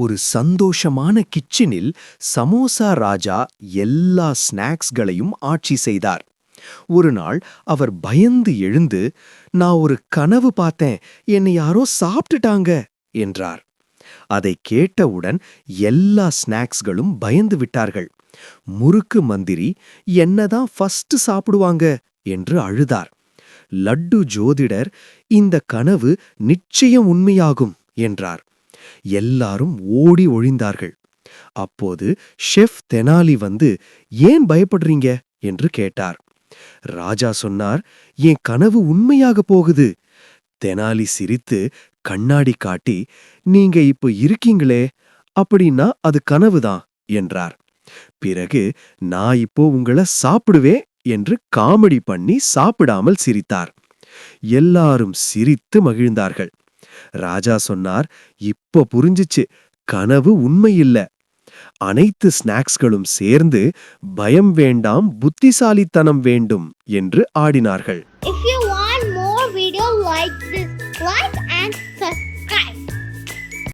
ஒரு சந்தோஷமான கிச்சனில் சமோசா ராஜா எல்லா ஸ்நாக்ஸ்களையும் ஆட்சி செய்தார். ஒரு நாள் அவர் பயந்து எழுந்து, நான் ஒரு கனவு பார்த்தேன், என்னை யாரோ சாப்பிட்டுட்டாங்க என்றார். அதை கேட்டவுடன் எல்லா ஸ்நாக்ஸ்களும் பயந்து விட்டார்கள். முறுக்கு மந்திரி என்னதான் ஃபர்ஸ்ட் சாப்பிடுவாங்க என்று அழுதார். லட்டு ஜோதிடர் இந்த கனவு நிச்சயம் உண்மையாகும் என்றார். எல்லாரும் ஓடி ஒழிந்தார்கள். அப்போது ஷெஃப் தெனாலி வந்து, ஏன் பயப்படுறீங்க என்று கேட்டார். ராஜா சொன்னார், என் கனவு உண்மையாக போகுது. தெனாலி சிரித்து கண்ணாடி காட்டி, நீங்க இப்ப இருக்கீங்களே, அப்படின்னா அது கனவுதான் என்றார். பிறகு நான் இப்போ உங்களை சாப்பிடுவேன் என்று காமெடி பண்ணி சாப்பிடாமல் சிரித்தார். எல்லாரும் சிரித்து மகிழ்ந்தார்கள். ராஜா சொன்னார், இப்போ புரிஞ்சிச்சு, கனவு உண்மையில்ல. அனைத்து ஸ்நாக்ஸ்களும் சேர்ந்து பயம் வேண்டாம், புத்திசாலித்தனம் வேண்டும் என்று ஆடினார்கள். If you want more video like this, like